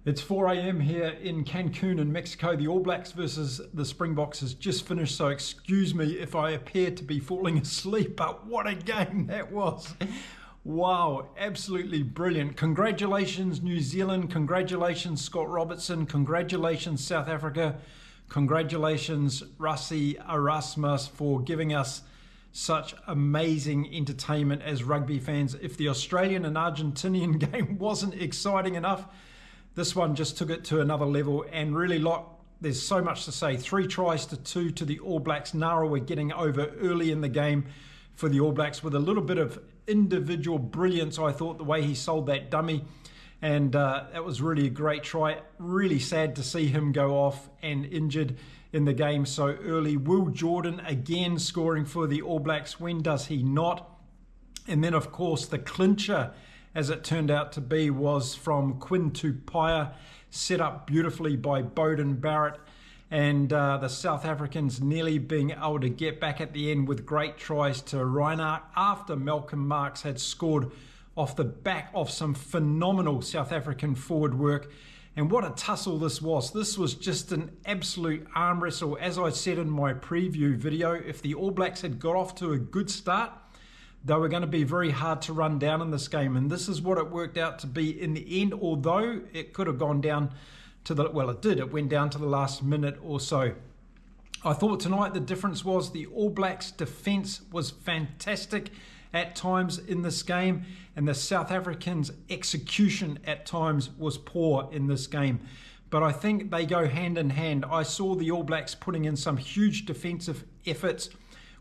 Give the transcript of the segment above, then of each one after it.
It's 4 a.m. here in Cancun in Mexico. The All Blacks versus the Springboks has just finished, so excuse me if I appear to be falling asleep, but what a game that was. Wow, absolutely brilliant. Congratulations, New Zealand. Congratulations, Scott Robertson. Congratulations, South Africa. Congratulations, Rassie Erasmus, for giving us such amazing entertainment as rugby fans. If the Australian and Argentinian game wasn't exciting enough, this one just took it to another level, and really there's so much to say. 3 tries to 2 to the All Blacks. Nara were getting over early in the game for the All Blacks with a little bit of individual brilliance, I thought, the way he sold that dummy. And that was really a great try. Really sad to see him go off and injured in the game so early. Will Jordan again scoring for the All Blacks. When does he not? And then, of course, the clincher, as it turned out to be, was from Quinn Tupaia, set up beautifully by Beauden Barrett, and the South Africans nearly being able to get back at the end with great tries to Reinhardt after Malcolm Marx had scored off the back of some phenomenal South African forward work. And what a tussle this was. This was just an absolute arm wrestle. As I said in my preview video, if the All Blacks had got off to a good start, they were going to be very hard to run down in this game, and this is what it worked out to be in the end, although it could have gone down to the, well, it did. It went down to the last minute or so. I thought tonight the difference was the All Blacks' defence was fantastic at times in this game, and the South Africans' execution at times was poor in this game. But I think they go hand in hand. I saw the All Blacks putting in some huge defensive efforts,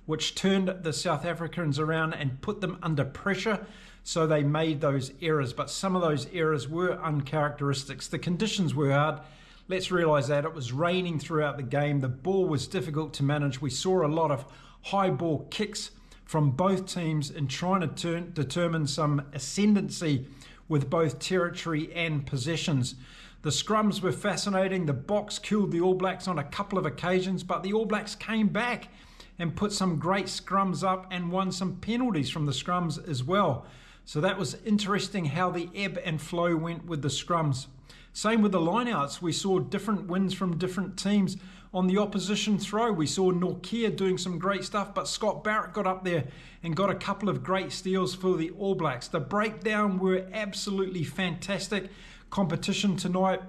which turned the South Africans around and put them under pressure, so they made those errors. But some of those errors were uncharacteristics. The conditions were hard. Let's realise that. It was raining throughout the game. The ball was difficult to manage. We saw a lot of high ball kicks from both teams in trying to determine some ascendancy with both territory and possessions. The scrums were fascinating. The Boks killed the All Blacks on a couple of occasions, but the All Blacks came back and put some great scrums up and won some penalties from the scrums as well. So that was interesting how the ebb and flow went with the scrums. Same with the lineouts. We saw different wins from different teams on the opposition throw. We saw Norkia doing some great stuff, but Scott Barrett got up there and got a couple of great steals for the All Blacks. The breakdown were absolutely fantastic. Competition tonight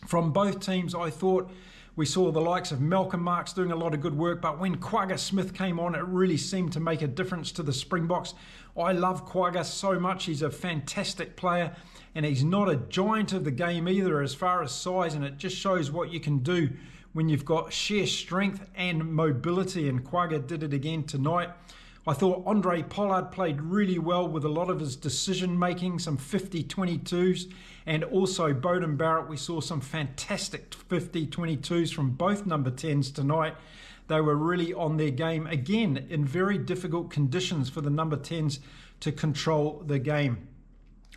from both teams, I thought. We saw the likes of Malcolm Marx doing a lot of good work, but when Kwagga Smith came on, it really seemed to make a difference to the Springboks. I love Kwagga so much. He's a fantastic player, and he's not a giant of the game either as far as size, and it just shows what you can do when you've got sheer strength and mobility, and Kwagga did it again tonight. I thought Andre Pollard played really well with a lot of his decision making, some 50-22s, and also Beauden Barrett. We saw some fantastic 50-22s from both number 10s tonight. They were really on their game again in very difficult conditions for the number 10s to control the game.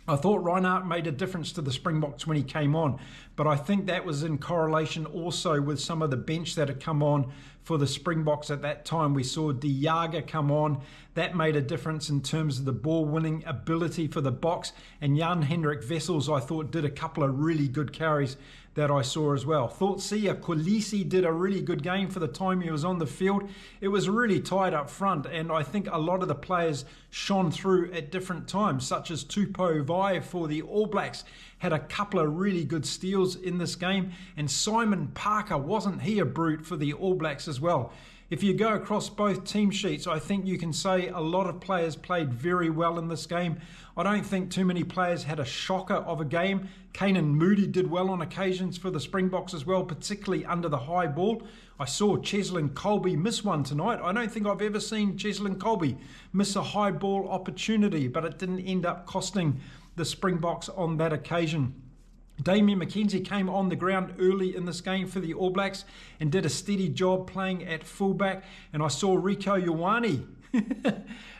I thought Reinhardt made a difference to the Springboks when he came on, but I think that was in correlation also with some of the bench that had come on for the Springboks at that time. We saw De Jager come on. That made a difference in terms of the ball winning ability for the Boks, and Jan-Hendrik Wessels, I thought, did a couple of really good carries that I saw as well. Thought Siya Kolisi did a really good game for the time he was on the field. It was really tight up front, and I think a lot of the players shone through at different times, such as Tupou Vai for the All Blacks had a couple of really good steals in this game, and Simon Parker, wasn't he a brute for the All Blacks as well? If you go across both team sheets, I think you can say a lot of players played very well in this game. I don't think too many players had a shocker of a game. Kanan Moody did well on occasions for the Springboks as well, particularly under the high ball. I saw Cheslin Colby miss one tonight. I don't think I've ever seen Cheslin Colby miss a high ball opportunity, but it didn't end up costing the Springboks on that occasion. Damian McKenzie came on the ground early in this game for the All Blacks and did a steady job playing at fullback. And I saw Rico Ioane.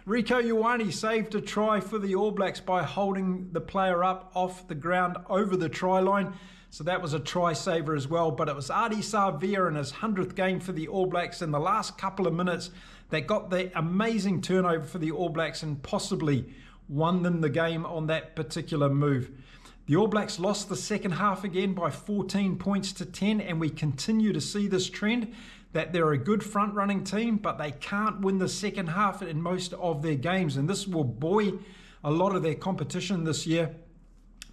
Rico Ioane saved a try for the All Blacks by holding the player up off the ground over the try line. So that was a try saver as well. But it was Ardie Savea in his 100th game for the All Blacks in the last couple of minutes that got the amazing turnover for the All Blacks and possibly won them the game on that particular move. The All Blacks lost the second half again by 14 points to 10, and we continue to see this trend that they're a good front-running team, but they can't win the second half in most of their games, and this will buoy a lot of their competition this year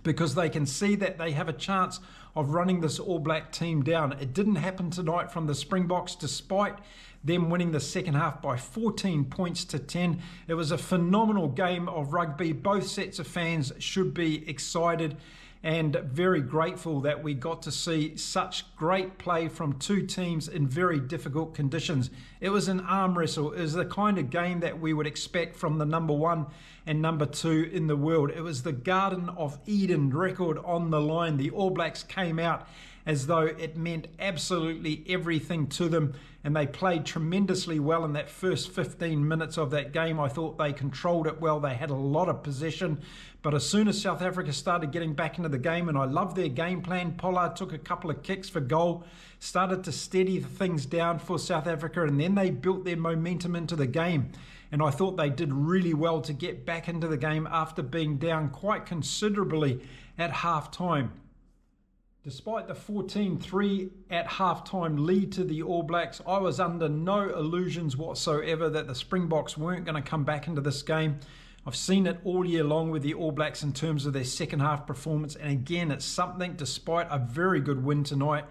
because they can see that they have a chance of running this All Black team down. It didn't happen tonight from the Springboks, despite them winning the second half by 14 points to 10. It was a phenomenal game of rugby. Both sets of fans should be excited and very grateful that we got to see such great play from two teams in very difficult conditions. It was an arm wrestle. It was the kind of game that we would expect from the number 1 and number 2 in the world. It was the Garden of Eden record on the line. The All Blacks came out as though it meant absolutely everything to them, and they played tremendously well in that first 15 minutes of that game. I thought they controlled it well. They had a lot of possession, but as soon as South Africa started getting back into the game, and I love their game plan, Pollard took a couple of kicks for goal, started to steady things down for South Africa, and then they built their momentum into the game. And I thought they did really well to get back into the game after being down quite considerably at half-time. Despite the 14-3 at halftime lead to the All Blacks, I was under no illusions whatsoever that the Springboks weren't going to come back into this game. I've seen it all year long with the All Blacks in terms of their second half performance, and again, it's something despite a very good win tonight,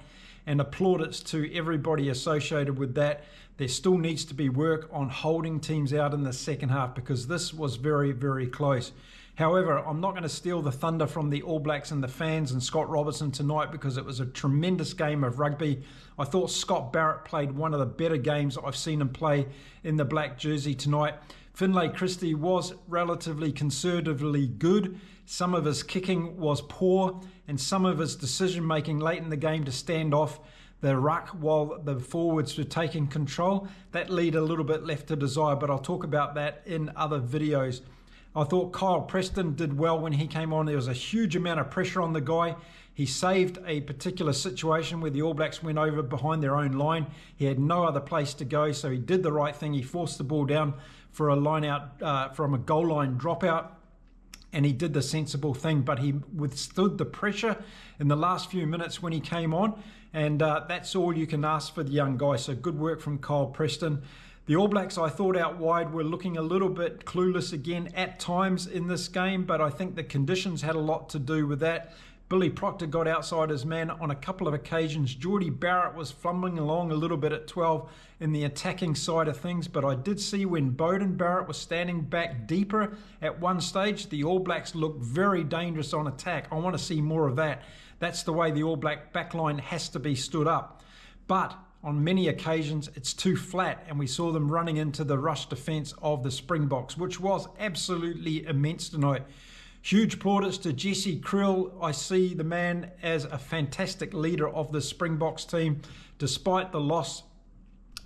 and applaudits to everybody associated with that. There still needs to be work on holding teams out in the second half because this was very, very close. However, I'm not going to steal the thunder from the All Blacks and the fans and Scott Robertson tonight because it was a tremendous game of rugby. I thought Scott Barrett played one of the better games I've seen him play in the black jersey tonight. Finlay Christie was relatively conservatively good. Some of his kicking was poor, and some of his decision-making late in the game to stand off the ruck while the forwards were taking control, that lead a little bit left to desire, but I'll talk about that in other videos. I thought Kyle Preston did well when he came on. There was a huge amount of pressure on the guy. He saved a particular situation where the All Blacks went over behind their own line. He had no other place to go, so he did the right thing. He forced the ball down for a line out from a goal line dropout, and he did the sensible thing, but he withstood the pressure in the last few minutes when he came on, and that's all you can ask for the young guy. So good work from Kyle Preston. The All Blacks, I thought out wide, were looking a little bit clueless again at times in this game, but I think the conditions had a lot to do with that. Billy Proctor got outside his man on a couple of occasions. Geordie Barrett was fumbling along a little bit at 12 in the attacking side of things, but I did see when Beauden Barrett was standing back deeper at one stage, the All Blacks looked very dangerous on attack. I want to see more of that. That's the way the All Black backline has to be stood up. But on many occasions, it's too flat, and we saw them running into the rush defence of the Springboks, which was absolutely immense tonight. Huge plaudits to Jesse Krill. I see the man as a fantastic leader of the Springboks team. Despite the loss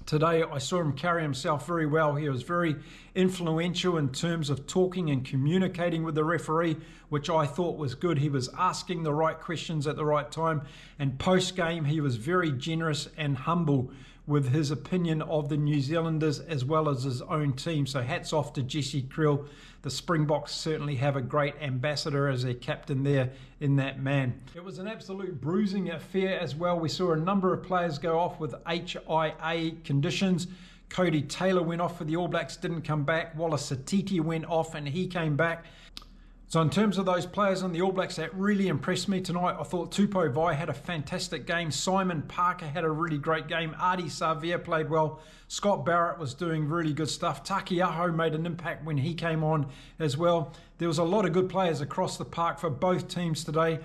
today, I saw him carry himself very well. He was very influential in terms of talking and communicating with the referee, which I thought was good. He was asking the right questions at the right time, and post-game he was very generous and humble with his opinion of the New Zealanders as well as his own team. So hats off to Jesse Krill. The Springboks certainly have a great ambassador as their captain there in that man. It was an absolute bruising affair as well. We saw a number of players go off with HIA conditions. Cody Taylor went off for the All Blacks, didn't come back. Wallace Satiti went off and he came back. So in terms of those players on the All Blacks that really impressed me tonight, I thought Tupou Vai had a fantastic game. Simon Parker had a really great game. Ardie Savea played well. Scott Barrett was doing really good stuff. Takiaho made an impact when he came on as well. There was a lot of good players across the park for both teams today.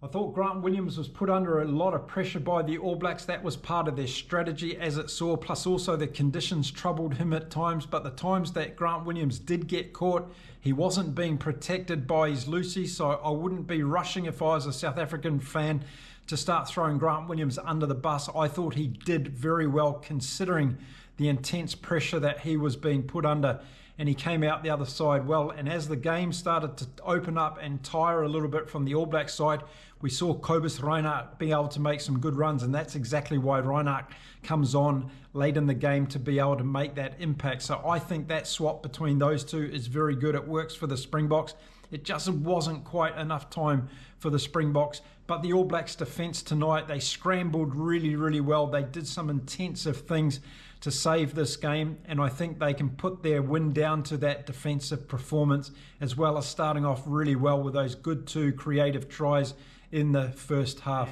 I thought Grant Williams was put under a lot of pressure by the All Blacks. That was part of their strategy as it saw, plus also the conditions troubled him at times. But the times that Grant Williams did get caught, he wasn't being protected by his loosies, so I wouldn't be rushing if I was a South African fan to start throwing Grant Williams under the bus. I thought he did very well considering the intense pressure that he was being put under, and he came out the other side well. And as the game started to open up and tire a little bit from the All Black side, we saw Cobus Reinhardt being able to make some good runs, and that's exactly why Reinhardt comes on late in the game to be able to make that impact. So I think that swap between those two is very good. It works for the Springboks. It just wasn't quite enough time for the Springboks. But the All Blacks defence tonight, they scrambled really, really well. They did some intensive things to save this game, and I think they can put their win down to that defensive performance, as well as starting off really well with those good 2 creative tries in the first half.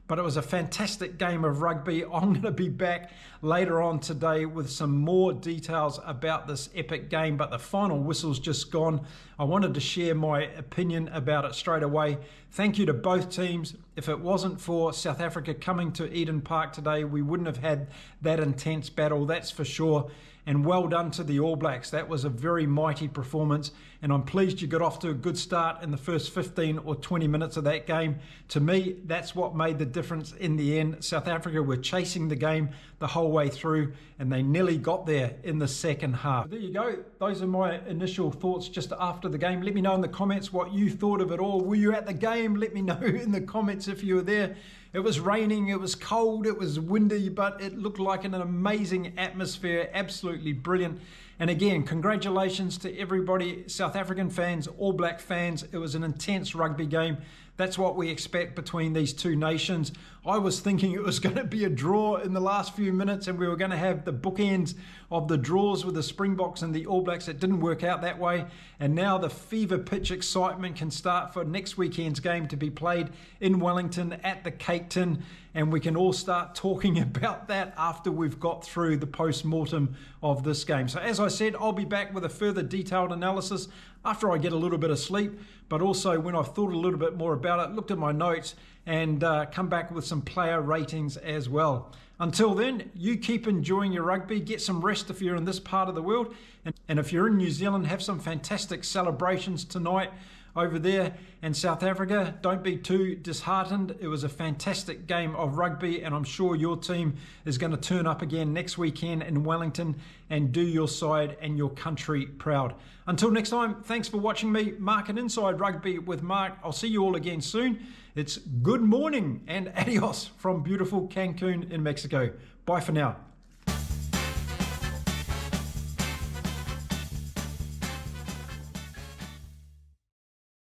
But it was a fantastic game of rugby. I'm going to be back later on today with some more details about this epic game, but the final whistle's just gone. I wanted to share my opinion about it straight away. Thank you to both teams. If it wasn't for South Africa coming to Eden Park today, we wouldn't have had that intense battle, that's for sure. And well done to the All Blacks. That was a very mighty performance, and I'm pleased you got off to a good start in the first 15 or 20 minutes of that game. To me, that's what made the difference in the end. South Africa were chasing the game the whole way through, and they nearly got there in the second half. There you go. Those are my initial thoughts just after the game. Let me know in the comments what you thought of it all. Were you at the game? Let me know in the comments if you were there. It was raining, it was cold, it was windy, but it looked like an amazing atmosphere, absolutely brilliant. And again, congratulations to everybody, South African fans, All Black fans. It was an intense rugby game. That's what we expect between these two nations. I was thinking it was going to be a draw in the last few minutes, and we were going to have the bookends of the draws with the Springboks and the All Blacks. It didn't work out that way. And now the fever pitch excitement can start for next weekend's game to be played in Wellington at the Cake Tin. And we can all start talking about that after we've got through the post-mortem of this game. So as I said, I'll be back with a further detailed analysis after I get a little bit of sleep, but also when I've thought a little bit more about it, looked at my notes, and come back with some player ratings as well. Until then, you keep enjoying your rugby, get some rest if you're in this part of the world, and if you're in New Zealand, have some fantastic celebrations tonight over there. And South Africa, don't be too disheartened. It was a fantastic game of rugby, and I'm sure your team is going to turn up again next weekend in Wellington and do your side and your country proud. Until next time, thanks for watching me, Mark and Inside Rugby with Mark. I'll see you all again soon. It's good morning and adios from beautiful Cancun in Mexico. Bye for now.